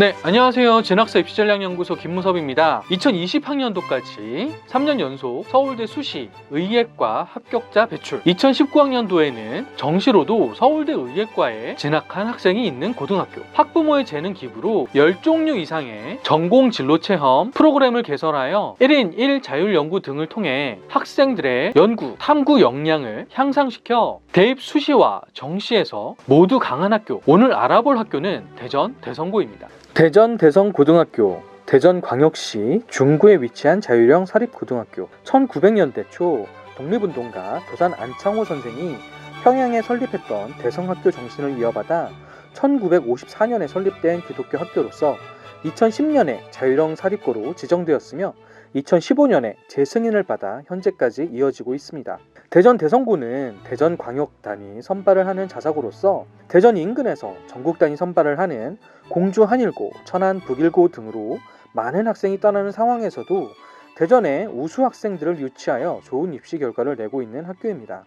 네, 안녕하세요. 진학사 입시전략연구소 김무섭입니다. 2020학년도까지 3년 연속 서울대 수시 의예과 합격자 배출. 2019학년도에는 정시로도 서울대 의예과에 진학한 학생이 있는 고등학교. 학부모의 재능 기부로 10종류 이상의 전공 진로 체험 프로그램을 개설하여 1인 1 자율 연구 등을 통해 학생들의 연구, 탐구 역량을 향상시켜 대입 수시와 정시에서 모두 강한 학교. 오늘 알아볼 학교는 대전 대성고입니다. 대전 대성고등학교, 대전광역시 중구에 위치한 자율형 사립고등학교. 1900년대 초 독립운동가 도산 안창호 선생이 평양에 설립했던 대성학교 정신을 이어받아 1954년에 설립된 기독교 학교로서 2010년에 자율형 사립고로 지정되었으며 2015년에 재승인을 받아 현재까지 이어지고 있습니다. 대전 대성고는 대전광역 단위 선발을 하는 자사고로서 대전 인근에서 전국 단위 선발을 하는 공주 한일고, 천안 북일고 등으로 많은 학생이 떠나는 상황에서도 대전에 우수 학생들을 유치하여 좋은 입시 결과를 내고 있는 학교입니다.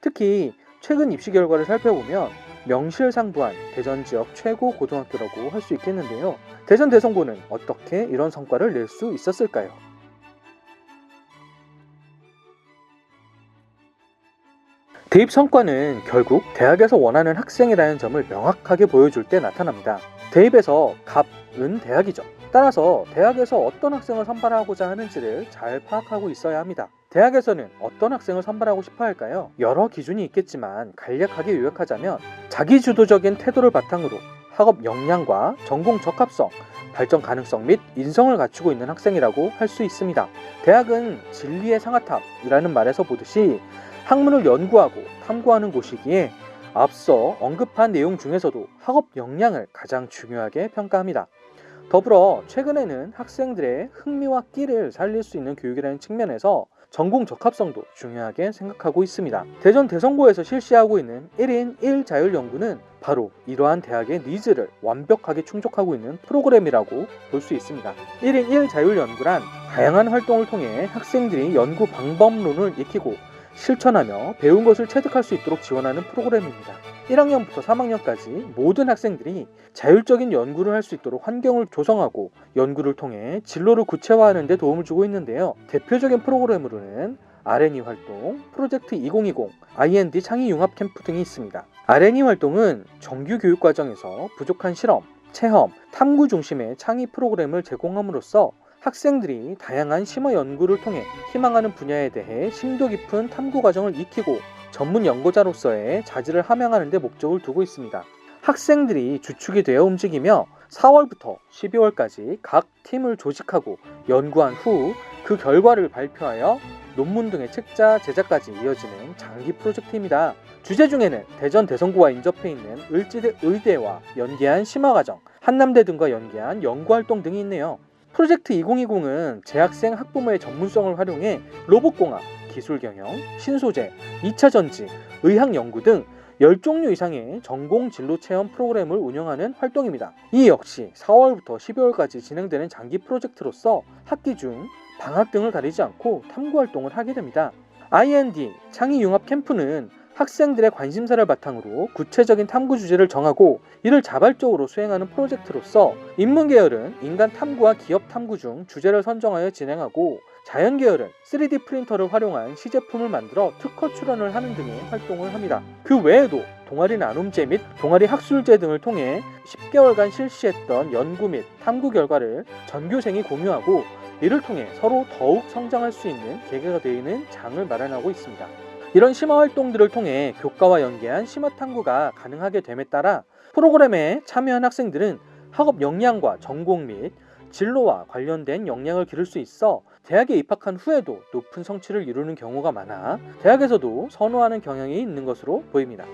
특히 최근 입시 결과를 살펴보면 명실상부한 대전 지역 최고 고등학교라고 할 수 있겠는데요. 대전 대성고는 어떻게 이런 성과를 낼 수 있었을까요? 대입 성과는 결국 대학에서 원하는 학생이라는 점을 명확하게 보여줄 때 나타납니다. 대입에서 갑은 대학이죠. 따라서 대학에서 어떤 학생을 선발하고자 하는지를 잘 파악하고 있어야 합니다. 대학에서는 어떤 학생을 선발하고 싶어 할까요? 여러 기준이 있겠지만 간략하게 요약하자면 자기주도적인 태도를 바탕으로 학업 역량과 전공 적합성, 발전 가능성 및 인성을 갖추고 있는 학생이라고 할 수 있습니다. 대학은 진리의 상아탑이라는 말에서 보듯이 학문을 연구하고 탐구하는 곳이기에 앞서 언급한 내용 중에서도 학업 역량을 가장 중요하게 평가합니다. 더불어 최근에는 학생들의 흥미와 끼를 살릴 수 있는 교육이라는 측면에서 전공 적합성도 중요하게 생각하고 있습니다. 대전 대성고에서 실시하고 있는 1인 1 자율연구는 바로 이러한 대학의 니즈를 완벽하게 충족하고 있는 프로그램이라고 볼 수 있습니다. 1인 1 자율연구란 다양한 활동을 통해 학생들이 연구 방법론을 익히고 실천하며 배운 것을 체득할 수 있도록 지원하는 프로그램입니다. 1학년부터 3학년까지 모든 학생들이 자율적인 연구를 할 수 있도록 환경을 조성하고 연구를 통해 진로를 구체화하는 데 도움을 주고 있는데요. 대표적인 프로그램으로는 R&E 활동, 프로젝트 2020, I&D 창의 융합 캠프 등이 있습니다. R&E 활동은 정규 교육 과정에서 부족한 실험, 체험, 탐구 중심의 창의 프로그램을 제공함으로써 학생들이 다양한 심화 연구를 통해 희망하는 분야에 대해 심도 깊은 탐구 과정을 익히고 전문 연구자로서의 자질을 함양하는 데 목적을 두고 있습니다. 학생들이 주축이 되어 움직이며 4월부터 12월까지 각 팀을 조직하고 연구한 후 그 결과를 발표하여 논문 등의 책자 제작까지 이어지는 장기 프로젝트입니다. 주제 중에는 대전 대성고와 인접해 있는 을지대 의대와 연계한 심화과정, 한남대 등과 연계한 연구활동 등이 있네요. 프로젝트 2020은 재학생 학부모의 전문성을 활용해 로봇공학, 기술경영, 신소재, 2차 전지, 의학연구 등 10종류 이상의 전공 진로 체험 프로그램을 운영하는 활동입니다. 이 역시 4월부터 12월까지 진행되는 장기 프로젝트로서 학기 중 방학 등을 가리지 않고 탐구 활동을 하게 됩니다. I&D 창의융합 캠프는 학생들의 관심사를 바탕으로 구체적인 탐구 주제를 정하고 이를 자발적으로 수행하는 프로젝트로서 인문계열은 인간 탐구와 기업 탐구 중 주제를 선정하여 진행하고 자연계열은 3D 프린터를 활용한 시제품을 만들어 특허 출원을 하는 등의 활동을 합니다. 그 외에도 동아리 나눔제 및 동아리 학술제 등을 통해 10개월간 실시했던 연구 및 탐구 결과를 전교생이 공유하고 이를 통해 서로 더욱 성장할 수 있는 계기가 되는 장을 마련하고 있습니다. 이런 심화 활동들을 통해 교과와 연계한 심화 탐구가 가능하게 됨에 따라 프로그램에 참여한 학생들은 학업 역량과 전공 및 진로와 관련된 역량을 기를 수 있어 대학에 입학한 후에도 높은 성취를 이루는 경우가 많아 대학에서도 선호하는 경향이 있는 것으로 보입니다.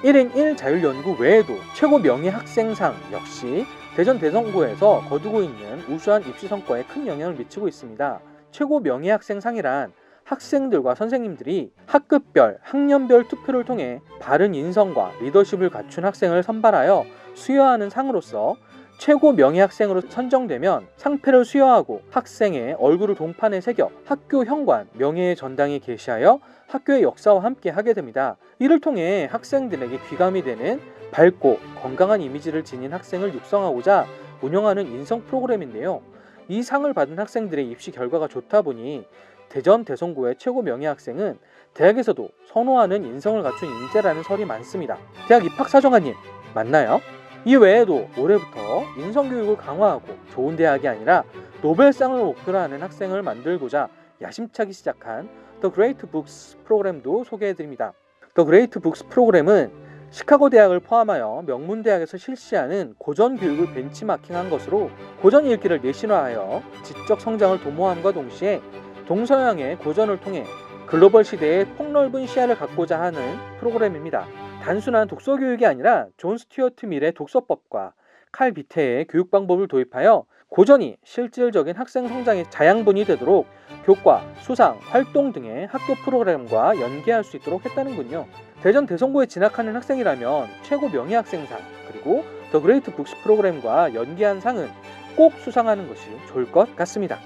(1인 1) 자율연구 외에도 최고 명예학생상 역시 대전 대성고에서 거두고 있는 우수한 입시 성과에 큰 영향을 미치고 있습니다. 최고 명예학생상이란 학생들과 선생님들이 학급별, 학년별 투표를 통해 바른 인성과 리더십을 갖춘 학생을 선발하여 수여하는 상으로서 최고 명예학생으로 선정되면 상패를 수여하고 학생의 얼굴을 동판에 새겨 학교 현관, 명예의 전당에 게시하여 학교의 역사와 함께 하게 됩니다. 이를 통해 학생들에게 귀감이 되는 밝고 건강한 이미지를 지닌 학생을 육성하고자 운영하는 인성 프로그램인데요. 이 상을 받은 학생들의 입시 결과가 좋다 보니 대전 대성고의 최고 명예 학생은 대학에서도 선호하는 인성을 갖춘 인재라는 설이 많습니다. 대학 입학사정관님 맞나요? 이 외에도 올해부터 인성교육을 강화하고 좋은 대학이 아니라 노벨상을 목표로 하는 학생을 만들고자 야심차게 시작한 The Great Books 프로그램도 소개해드립니다. The Great Books 프로그램은 시카고 대학을 포함하여 명문대학에서 실시하는 고전교육을 벤치마킹한 것으로 고전 읽기를 내신화하여 지적 성장을 도모함과 동시에 동서양의 고전을 통해 글로벌 시대의 폭넓은 시야를 갖고자 하는 프로그램입니다. 단순한 독서 교육이 아니라 존 스튜어트 밀의 독서법과 칼 비테의 교육 방법을 도입하여 고전이 실질적인 학생 성장의 자양분이 되도록 교과, 수상, 활동 등의 학교 프로그램과 연계할 수 있도록 했다는군요. 대전 대성고에 진학하는 학생이라면 최고 명예학생상 그리고 더 그레이트 북스 프로그램과 연계한 상은 꼭 수상하는 것이 좋을 것 같습니다.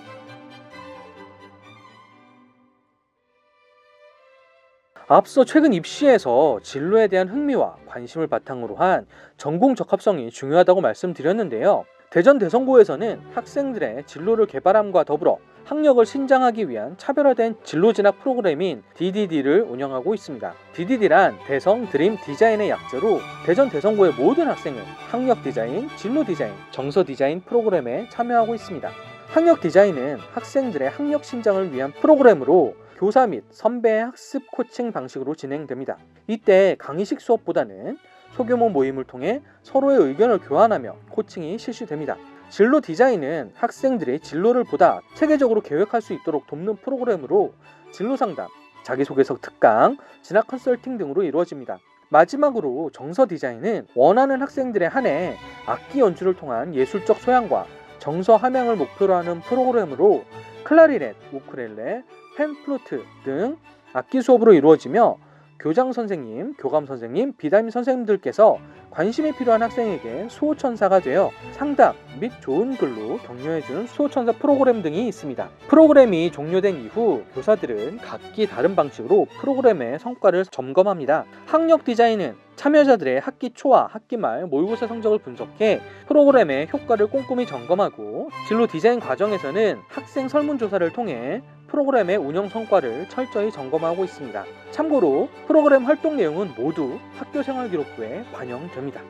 앞서 최근 입시에서 진로에 대한 흥미와 관심을 바탕으로 한 전공 적합성이 중요하다고 말씀드렸는데요. 대전 대성고에서는 학생들의 진로를 개발함과 더불어 학력을 신장하기 위한 차별화된 진로 진학 프로그램인 DDD를 운영하고 있습니다. DDD란 대성 드림 디자인의 약자로 대전 대성고의 모든 학생은 학력 디자인, 진로 디자인, 정서 디자인 프로그램에 참여하고 있습니다. 학력 디자인은 학생들의 학력 신장을 위한 프로그램으로 교사 및 선배의 학습 코칭 방식으로 진행됩니다. 이때 강의식 수업보다는 소규모 모임을 통해 서로의 의견을 교환하며 코칭이 실시됩니다. 진로 디자인은 학생들의 진로를 보다 체계적으로 계획할 수 있도록 돕는 프로그램으로 진로 상담, 자기소개서 특강, 진학 컨설팅 등으로 이루어집니다. 마지막으로 정서 디자인은 원하는 학생들의 한 해 악기 연주를 통한 예술적 소양과 정서 함양을 목표로 하는 프로그램으로 클라리넷, 우쿨렐레, 펜, 플루트 등 악기 수업으로 이루어지며 교장 선생님, 교감 선생님, 비담임 선생님들께서 관심이 필요한 학생에게 수호천사가 되어 상담 및 좋은 글로 격려해주는 수호천사 프로그램 등이 있습니다. 프로그램이 종료된 이후 교사들은 각기 다른 방식으로 프로그램의 성과를 점검합니다. 학력 디자인은 참여자들의 학기 초와 학기 말 모의고사 성적을 분석해 프로그램의 효과를 꼼꼼히 점검하고 진로 디자인 과정에서는 학생 설문조사를 통해 프로그램의 운영 성과를 철저히 점검하고 있습니다. 참고로 프로그램 활동 내용은 모두 학교생활기록부에 반영됩니다.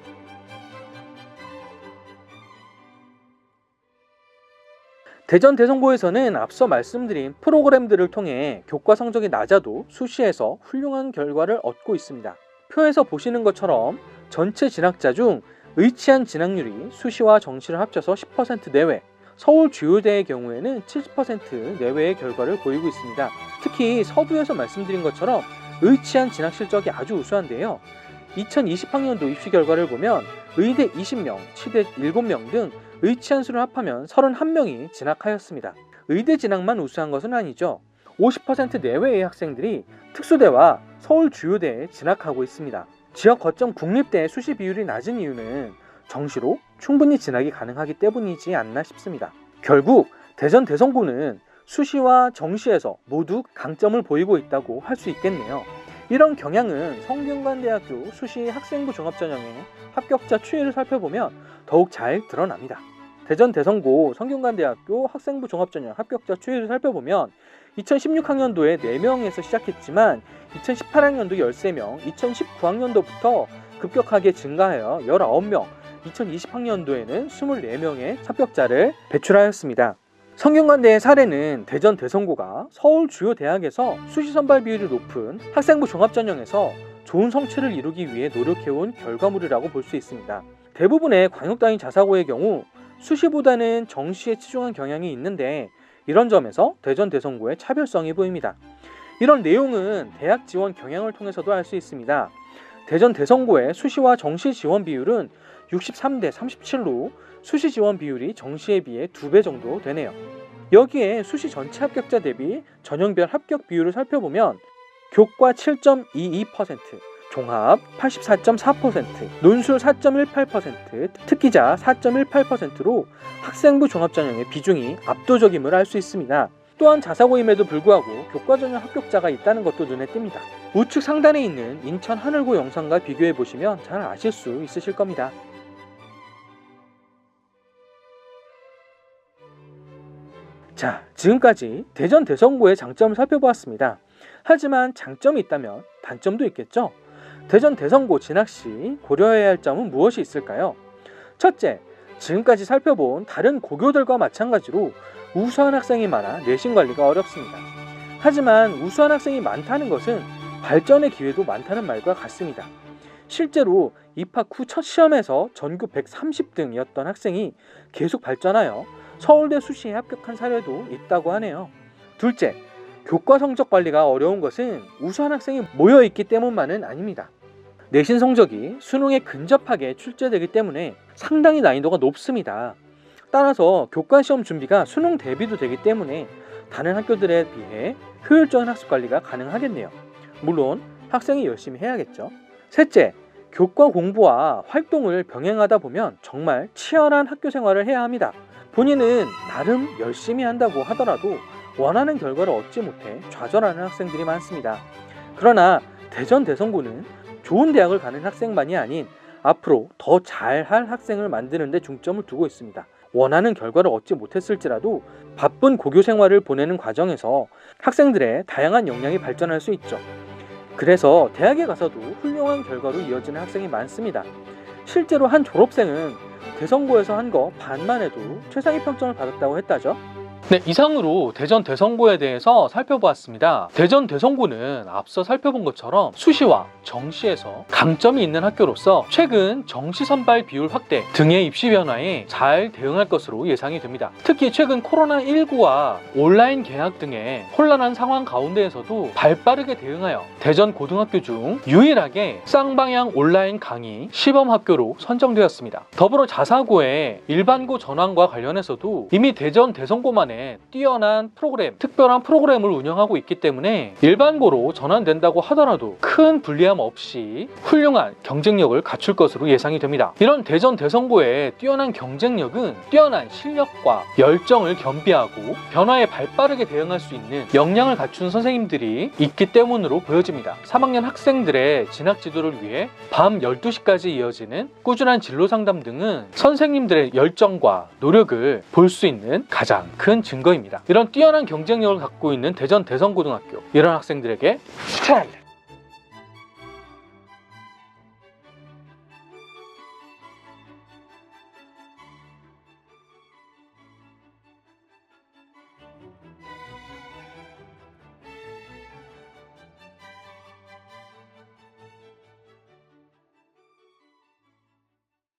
대전 대성고에서는 앞서 말씀드린 프로그램들을 통해 교과 성적이 낮아도 수시에서 훌륭한 결과를 얻고 있습니다. 표에서 보시는 것처럼 전체 진학자 중 의치한 진학률이 수시와 정시를 합쳐서 10% 내외, 서울 주요대의 경우에는 70% 내외의 결과를 보이고 있습니다. 특히 서두에서 말씀드린 것처럼 의치한 진학 실적이 아주 우수한데요. 2020학년도 입시 결과를 보면 의대 20명, 치대 7명 등 의치한 수를 합하면 31명이 진학하였습니다. 의대 진학만 우수한 것은 아니죠. 50% 내외의 학생들이 특수대와 서울 주요대에 진학하고 있습니다. 지역 거점 국립대의 수시 비율이 낮은 이유는 정시로 충분히 진학이 가능하기 때문이지 않나 싶습니다. 결국 대전 대성고는 수시와 정시에서 모두 강점을 보이고 있다고 할 수 있겠네요. 이런 경향은 성균관대학교 수시 학생부 종합전형의 합격자 추이를 살펴보면 더욱 잘 드러납니다. 대전 대성고 성균관대학교 학생부 종합전형 합격자 추이를 살펴보면 2016학년도에 4명에서 시작했지만 2018학년도 13명, 2019학년도부터 급격하게 증가하여 19명, 2020학년도에는 24명의 합격자를 배출하였습니다. 성균관대의 사례는 대전 대성고가 서울 주요 대학에서 수시 선발 비율이 높은 학생부 종합전형에서 좋은 성취를 이루기 위해 노력해온 결과물이라고 볼 수 있습니다. 대부분의 광역단위 자사고의 경우 수시보다는 정시에 치중한 경향이 있는데 이런 점에서 대전 대성고의 차별성이 보입니다. 이런 내용은 대학 지원 경향을 통해서도 알 수 있습니다. 대전 대성고의 수시와 정시 지원 비율은 63대 37로 수시 지원 비율이 정시에 비해 2배 정도 되네요. 여기에 수시 전체 합격자 대비 전형별 합격 비율을 살펴보면 교과 7.22%, 종합 84.4%, 논술 4.18%, 특기자 4.18%로 학생부 종합전형의 비중이 압도적임을 알 수 있습니다. 또한 자사고임에도 불구하고 교과전형 합격자가 있다는 것도 눈에 띕니다. 우측 상단에 있는 인천 하늘고 영상과 비교해 보시면 잘 아실 수 있으실 겁니다. 자, 지금까지 대전 대성고의 장점을 살펴보았습니다. 하지만 장점이 있다면 단점도 있겠죠? 대전 대성고 진학 시 고려해야 할 점은 무엇이 있을까요? 첫째, 지금까지 살펴본 다른 고교들과 마찬가지로 우수한 학생이 많아 내신 관리가 어렵습니다. 하지만 우수한 학생이 많다는 것은 발전의 기회도 많다는 말과 같습니다. 실제로 입학 후 첫 시험에서 전교 130등이었던 학생이 계속 발전하여 서울대 수시에 합격한 사례도 있다고 하네요. 둘째, 교과 성적 관리가 어려운 것은 우수한 학생이 모여있기 때문만은 아닙니다. 내신 성적이 수능에 근접하게 출제되기 때문에 상당히 난이도가 높습니다. 따라서 교과 시험 준비가 수능 대비도 되기 때문에 다른 학교들에 비해 효율적인 학습 관리가 가능하겠네요. 물론 학생이 열심히 해야겠죠. 셋째, 교과 공부와 활동을 병행하다 보면 정말 치열한 학교 생활을 해야 합니다. 본인은 나름 열심히 한다고 하더라도 원하는 결과를 얻지 못해 좌절하는 학생들이 많습니다. 그러나 대전 대성고는 좋은 대학을 가는 학생만이 아닌 앞으로 더 잘할 학생을 만드는 데 중점을 두고 있습니다. 원하는 결과를 얻지 못했을지라도 바쁜 고교 생활을 보내는 과정에서 학생들의 다양한 역량이 발전할 수 있죠. 그래서 대학에 가서도 훌륭한 결과로 이어지는 학생이 많습니다. 실제로 한 졸업생은 대성고에서 한 거 반만 해도 최상위 평점을 받았다고 했다죠. 네, 이상으로 대전 대성고에 대해서 살펴보았습니다. 대전 대성고는 앞서 살펴본 것처럼 수시와 정시에서 강점이 있는 학교로서 최근 정시 선발 비율 확대 등의 입시 변화에 잘 대응할 것으로 예상이 됩니다. 특히 최근 코로나19와 온라인 개학 등의 혼란한 상황 가운데에서도 발빠르게 대응하여 대전 고등학교 중 유일하게 쌍방향 온라인 강의 시범 학교로 선정되었습니다. 더불어 자사고의 일반고 전환과 관련해서도 이미 대전 대성고만의 뛰어난 프로그램, 특별한 프로그램을 운영하고 있기 때문에 일반고로 전환된다고 하더라도 큰 불리함 없이 훌륭한 경쟁력을 갖출 것으로 예상이 됩니다. 이런 대전 대성고의 뛰어난 경쟁력은 뛰어난 실력과 열정을 겸비하고 변화에 발빠르게 대응할 수 있는 역량을 갖춘 선생님들이 있기 때문으로 보여집니다. 3학년 학생들의 진학 지도를 위해 밤 12시까지 이어지는 꾸준한 진로 상담 등은 선생님들의 열정과 노력을 볼 수 있는 가장 큰 증거입니다. 이런 뛰어난 경쟁력을 갖고 있는 대전 대성고등학교, 이런 학생들에게 추천합니다.